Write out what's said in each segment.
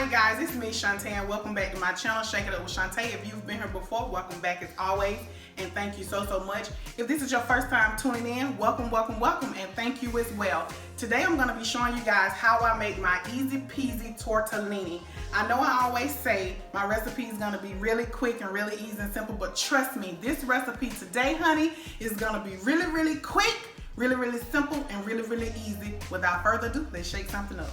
Hi guys, it's me Shantae and welcome back to my channel, Shake It Up with Shantae. If you've been here before, welcome back as always, and thank you so much. If this is your first time tuning in, welcome, and thank you as well. Today I'm going to be showing you guys how I make my easy peasy tortellini. I know I always say my recipe is going to be really quick and really easy and simple, but trust me, this recipe today, honey, is going to be really quick, really simple, and really easy. Without further ado, let's shake something up.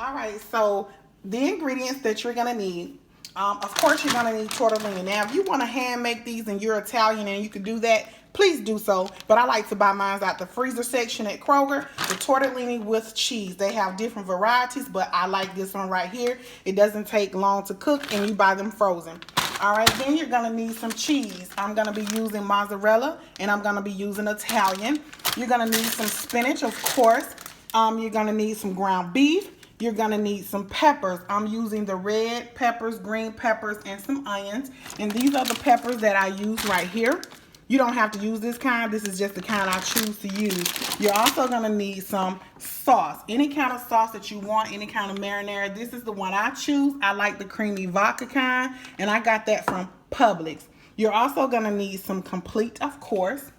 Alright, so the ingredients that you're going to need, of course you're going to need tortellini. Now if you want to hand make these and you're Italian and you can do that, please do so. But I like to buy mine out the freezer section at Kroger, the tortellini with cheese. They have different varieties, but I like this one right here. It doesn't take long to cook and you buy them frozen. Alright, then you're going to need some cheese. I'm going to be using mozzarella and I'm going to be using Italian. You're going to need some spinach, of course. You're going to need some ground beef. You're going to need some peppers. I'm using the red peppers, green peppers, and some onions. And these are the peppers that I use right here. You don't have to use this kind. This is just the kind I choose to use. You're also going to need some sauce. Any kind of sauce that you want, any kind of marinara. This is the one I choose. I like the creamy vodka kind, and I got that from Publix. You're also going to need some complete, of course,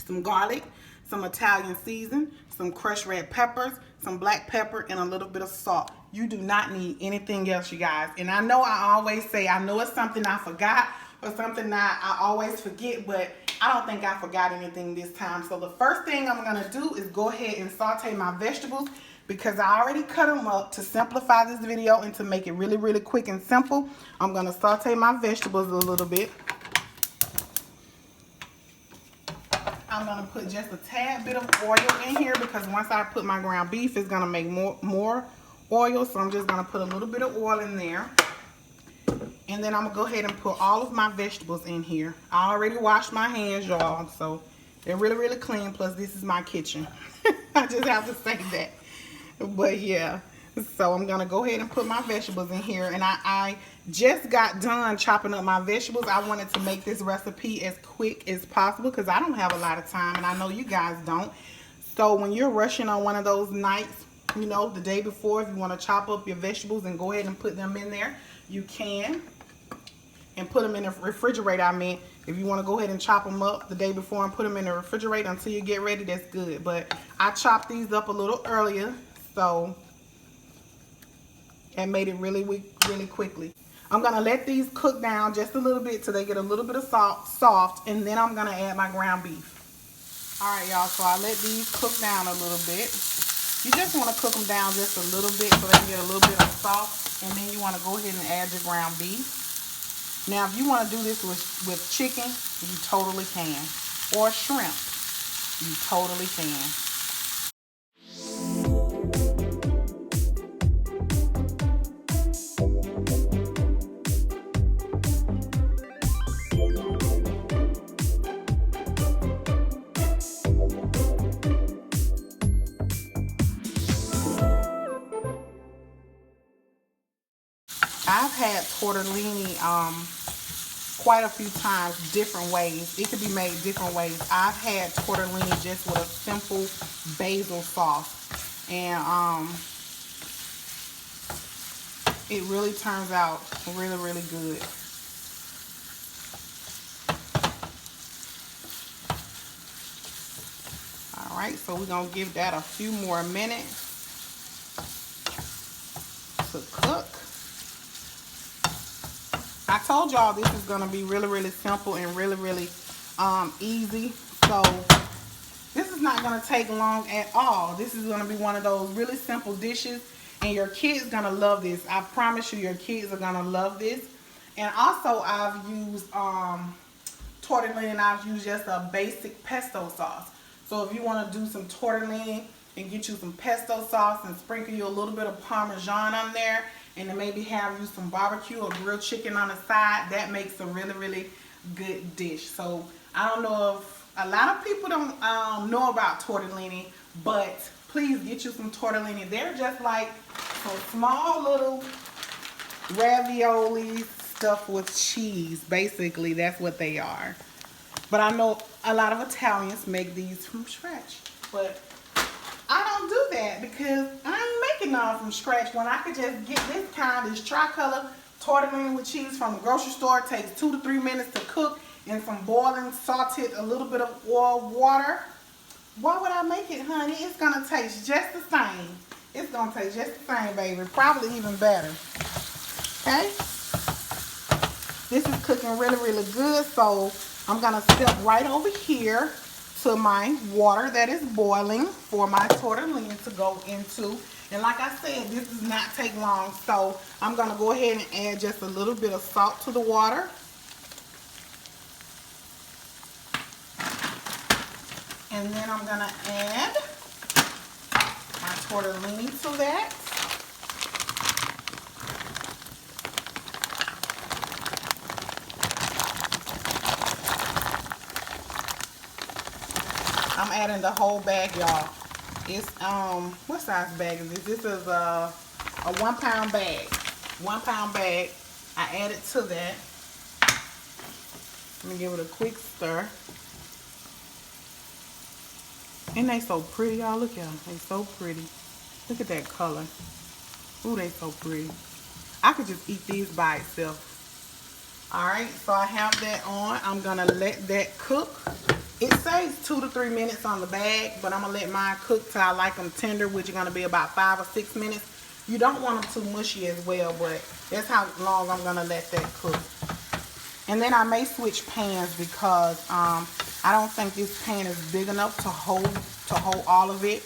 some garlic, some Italian season, some crushed red peppers, some black pepper, and a little bit of salt. You do not need anything else, you guys. And I know I always say, I know it's something I forgot or something that I always forget, but I don't think I forgot anything this time. So the first thing I'm gonna do is go ahead and saute my vegetables because I already cut them up to simplify this video and to make it really quick and simple. I'm gonna saute my vegetables a little bit. I'm going to put just a tad bit of oil in here because once I put my ground beef, it's going to make more oil. So I'm just going to put a little bit of oil in there. And then I'm going to go ahead and put all of my vegetables in here. I already washed my hands, y'all. So they're really clean. Plus, this is my kitchen. I just have to say that. But yeah. So I'm going to go ahead and put my vegetables in here. And I just got done chopping up my vegetables. I wanted to make this recipe as quick as possible because I don't have a lot of time. And I know you guys don't. So when you're rushing on one of those nights, you know, the day before, if you want to chop up your vegetables and go ahead and put them in there, you can. And put them in the refrigerator, I mean. If you want to go ahead and chop them up the day before and put them in the refrigerator until you get ready, that's good. But I chopped these up a little earlier. So... and made it really quickly. I'm going to let these cook down just a little bit till they get a little bit of soft, and then I'm going to add my ground beef. Alright y'all, so I let these cook down a little bit. You just want to cook them down just a little bit so they can get a little bit of soft, and then you want to go ahead and add your ground beef. Now if you want to do this with chicken, you totally can. Or shrimp, you totally can. I've had tortellini quite a few times, different ways. It could be made different ways. I've had tortellini just with a simple basil sauce. And it really turns out really good. Alright, so we're going to give that a few more minutes to cook. I told y'all this is going to be really simple and really easy. So this is not going to take long at all. This is going to be one of those really simple dishes and your kids going to love this. I promise you your kids are going to love this. And also I've used tortellini and I've used just a basic pesto sauce. So if you want to do some tortellini and get you some pesto sauce and sprinkle you a little bit of Parmesan on there, and then maybe have you some barbecue or grilled chicken on the side, that makes a really good dish. So I don't know if a lot of people don't know about tortellini, but please get you some tortellini. They're just like some small little ravioli stuffed with cheese. Basically, that's what they are. But I know a lot of Italians make these from scratch. But I don't do that because I ain't making none from scratch when I could just get this kind, this tricolor tortellini with cheese from the grocery store. It takes 2 to 3 minutes to cook in some boiling, sauteed, a little bit of oil, water. Why would I make it, honey? It's gonna taste just the same. It's gonna taste just the same, baby. Probably even better. Okay? This is cooking really, really good, so I'm gonna step right over here to my water that is boiling for my tortellini to go into. And like I said, this does not take long, so I'm gonna go ahead and add just a little bit of salt to the water. And then I'm gonna add my tortellini to that. I'm adding the whole bag, y'all. It's what size bag is this? This is a 1 pound bag. 1 pound bag. I added to that. Let me give it a quick stir. And they so pretty, y'all. Look at them. They so pretty. Look at that color. Ooh, they so pretty. I could just eat these by itself. Alright, so I have that on. I'm going to let that cook. It says 2 to 3 minutes on the bag, but I'm going to let mine cook till I like them tender, which is going to be about 5 or 6 minutes. You don't want them too mushy as well, but that's how long I'm going to let that cook. And then I may switch pans because I don't think this pan is big enough to hold all of it.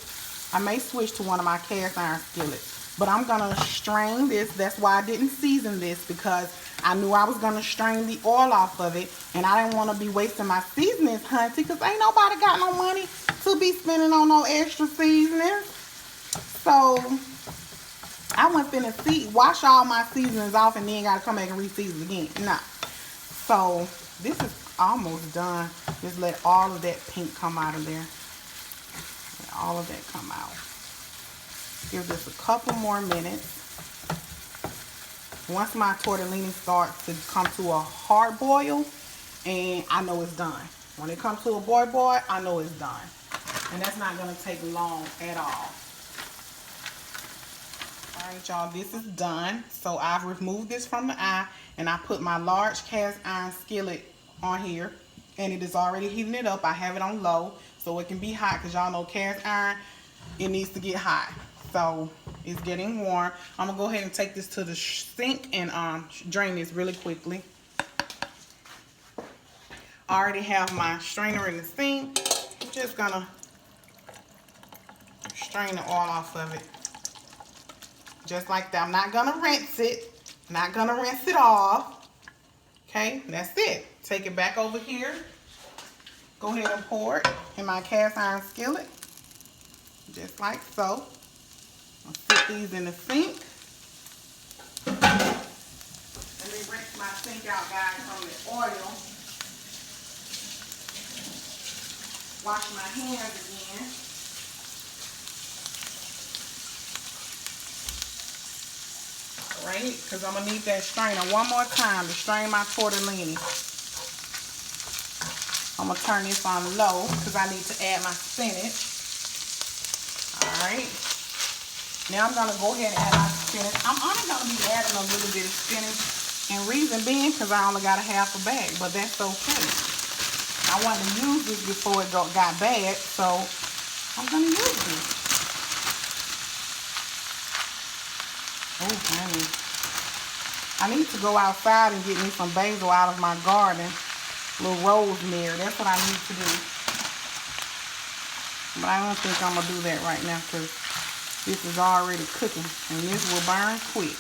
I may switch to one of my cast iron skillets. But I'm going to strain this. That's why I didn't season this, because I knew I was going to strain the oil off of it. And I didn't want to be wasting my seasonings, hunty, because ain't nobody got no money to be spending on no extra seasonings. So I went finna wash all my seasonings off and then got to come back and re-season again. Nah. So this is almost done. Just let all of that pink come out of there. Let all of that come out. Give this a couple more minutes. Once my tortellini starts to come to a hard boil, and I know it's done. When it comes to a boil, I know it's done. And that's not going to take long at all. Alright, y'all, this is done. So I've removed this from the eye, and I put my large cast iron skillet on here, and it is already heating it up. I have it on low so it can be hot, because y'all know cast iron, it needs to get hot. So it's getting warm. I'm gonna go ahead and take this to the sink and drain this really quickly. I already have my strainer in the sink. I'm just gonna strain the oil off of it. Just like that. I'm not gonna rinse it. Not gonna rinse it off. Okay, that's it. Take it back over here. Go ahead and pour it in my cast iron skillet. Just like so. I'll put these in the sink. Let me rinse my sink out, guys, from the oil. Wash my hands again. Alright, because I'm going to need that strainer one more time to strain my tortellini. I'm going to turn this on low because I need to add my spinach. Alright. Now I'm going to go ahead and add my spinach. I'm only going to be adding a little bit of spinach. And reason being, because I only got a half a bag. But that's okay. I wanted to use this before it got bad. So I'm going to use this. Oh, honey. I need to go outside and get me some basil out of my garden. A little rosemary. That's what I need to do. But I don't think I'm going to do that right now because this is already cooking, and this will burn quick.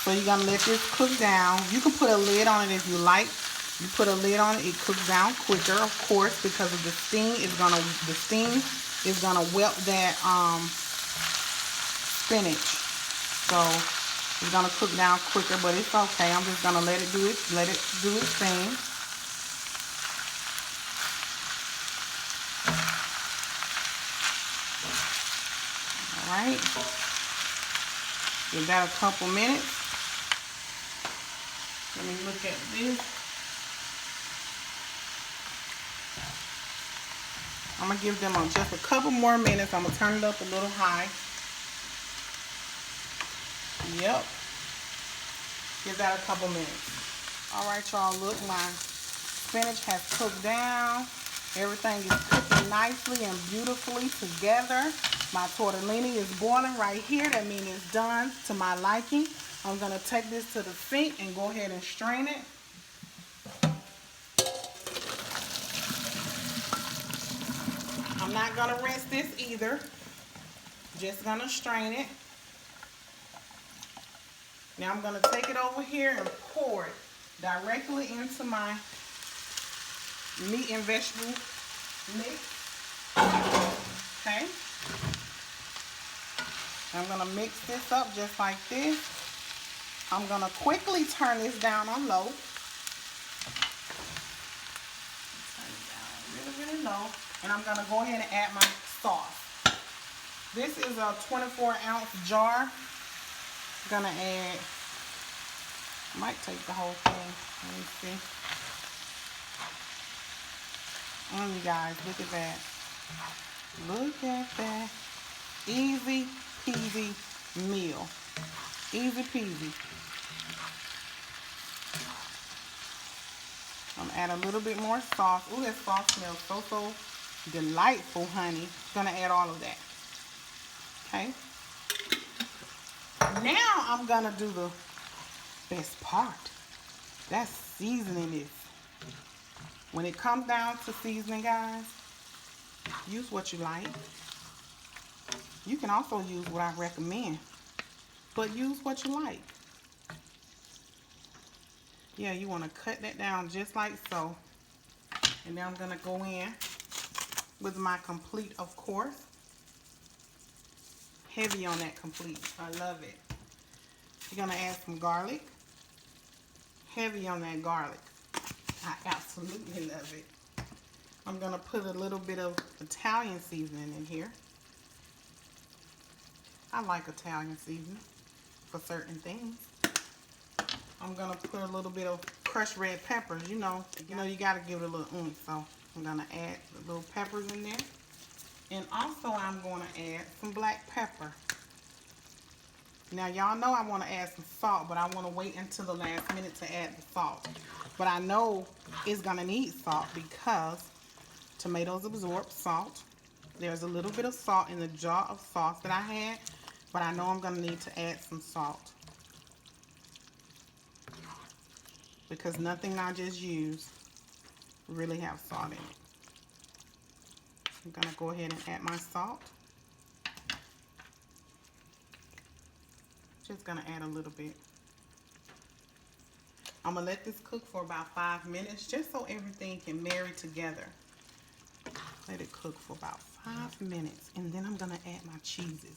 So you're going to let this cook down. You can put a lid on it if you like. You put a lid on it, it cooks down quicker, of course, because of the steam is going to welt that spinach. So it's going to cook down quicker, but it's okay. I'm just going to let it do its thing. Alright, give that a couple minutes. Let me look at this. I'm going to give them just a couple more minutes. I'm going to turn it up a little high. Yep. Give that a couple minutes. All right, y'all, look, my spinach has cooked down. Everything is cooking nicely and beautifully together. My tortellini is boiling right here. That means it's done to my liking. I'm going to take this to the sink and go ahead and strain it. I'm not going to rinse this either. Just going to strain it. Now I'm going to take it over here and pour it directly into my meat and vegetable mix. Okay. I'm going to mix this up just like this. I'm going to quickly turn this down on low. Turn it down really, really low. And I'm going to go ahead and add my sauce. This is a 24-ounce jar. I'm going to add, I might take the whole thing. Let me see. You guys, look at that. Look at that. Easy peasy meal. Easy peasy. I'm gonna add a little bit more sauce. Ooh, that sauce smells so delightful, honey. Gonna add all of that. Okay. Now I'm gonna do the best part. That's seasoning this. When it comes down to seasoning, guys, use what you like. You can also use what I recommend, but use what you like. Yeah, you want to cut that down just like so. And then I'm going to go in with my complete, of course. Heavy on that complete. I love it. You're going to add some garlic. Heavy on that garlic. I absolutely love it. I'm going to put a little bit of Italian seasoning in here. I like Italian seasoning for certain things. I'm going to put a little bit of crushed red peppers. You know you got to give it a little oomph. So I'm going to add the little peppers in there. And also I'm going to add some black pepper. Now y'all know I want to add some salt, but I want to wait until the last minute to add the salt. But I know it's going to need salt because tomatoes absorb salt. There's a little bit of salt in the jar of sauce that I had, but I know I'm going to need to add some salt. Because nothing I just used really have salt in it. I'm going to go ahead and add my salt. Just going to add a little bit. I'm going to let this cook for about 5 minutes just so everything can marry together. Let it cook for about 5 minutes, and then I'm going to add my cheeses.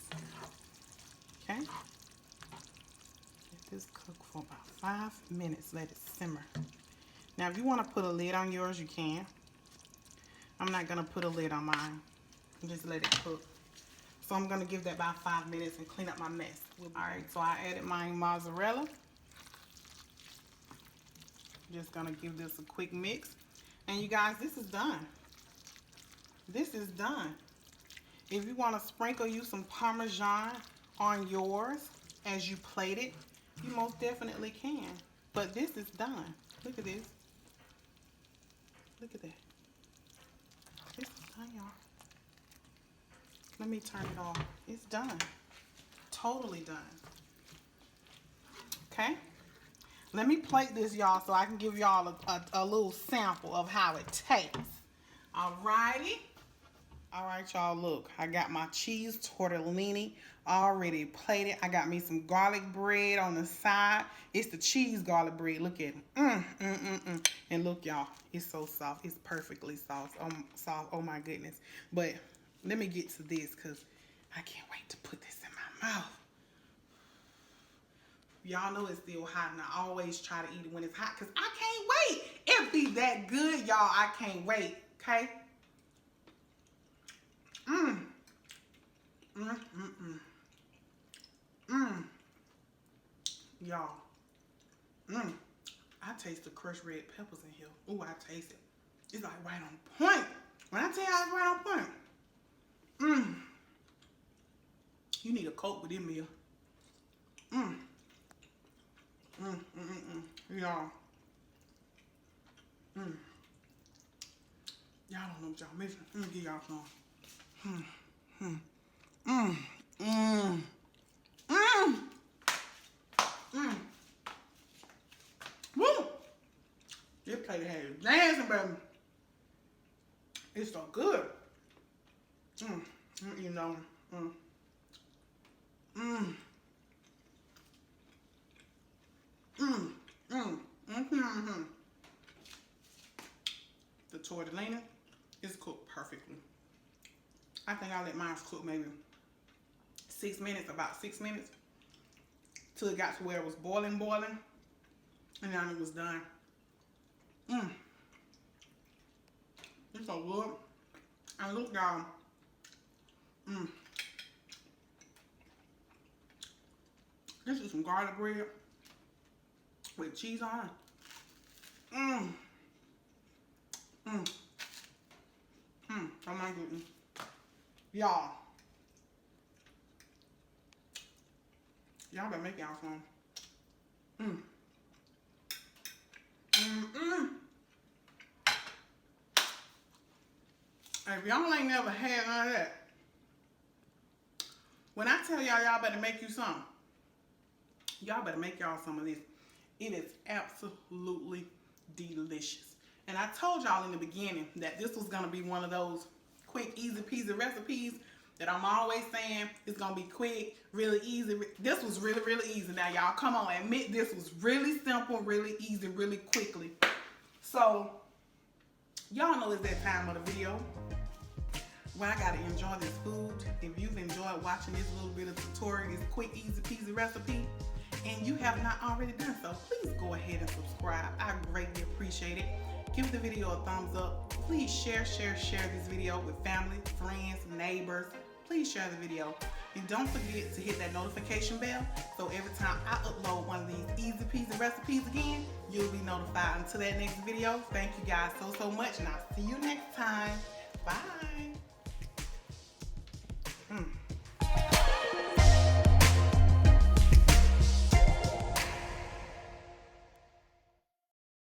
Okay? Let this cook for about 5 minutes. Let it simmer. Now, if you want to put a lid on yours, you can. I'm not going to put a lid on mine. Just let it cook. So I'm going to give that about 5 minutes and clean up my mess. Alright, so I added my mozzarella. Just going to give this a quick mix. And you guys, this is done. This is done. If you want to sprinkle you some Parmesan on yours as you plate it, you most definitely can. But this is done. Look at this. Look at that. This is done, y'all. Let me turn it off. It's done. Totally done. Okay? Let me plate this, y'all, so I can give y'all a little sample of how it tastes. Alrighty. Alright, y'all, look. I got my cheese tortellini already plated. I got me some garlic bread on the side. It's the cheese garlic bread. Look at it. And look, y'all, it's so soft. It's perfectly soft. Oh my goodness. But let me get to this because I can't wait to put this in my mouth. Y'all know it's still hot, and I always try to eat it when it's hot because I can't wait. It be that good, y'all. I can't wait, okay? Y'all. I taste the crushed red peppers in here. Ooh, I taste it. It's like right on point. When I tell y'all it's right on point. You need a Coke with them meal. Y'all. Y'all don't know what y'all missing. Let me give y'all some. Woo! This plate has dancing, baby. It's so good. You know. The tortellini is cooked perfectly. I think I let mine cook maybe 6 minutes, about 6 minutes, till it got to where it was boiling, and then it was done. It's so good. And look, y'all. This is some garlic bread with cheese on it. Oh my goodness. Y'all better make y'all some. If y'all ain't never had none of that, when I tell y'all better make you some, y'all better make y'all some of this. It is absolutely delicious. And I told y'all in the beginning that this was going to be one of those quick, easy peasy recipes that I'm always saying it's going to be quick, really easy. This was really, really easy. Now, y'all, come on, admit this was really simple, really easy, really quickly. So, y'all know it's that time of the video where I got to enjoy this food. If you've enjoyed watching this little bit of tutorial, this quick, easy peasy recipe, and you have not already done so, please go ahead and subscribe. I greatly appreciate it. Give the video a thumbs up. Please share this video with family, friends, neighbors. Please share the video. And don't forget to hit that notification bell so every time I upload one of these easy peasy recipes again, you'll be notified. Until that next video, thank you guys so much, and I'll see you next time. Bye.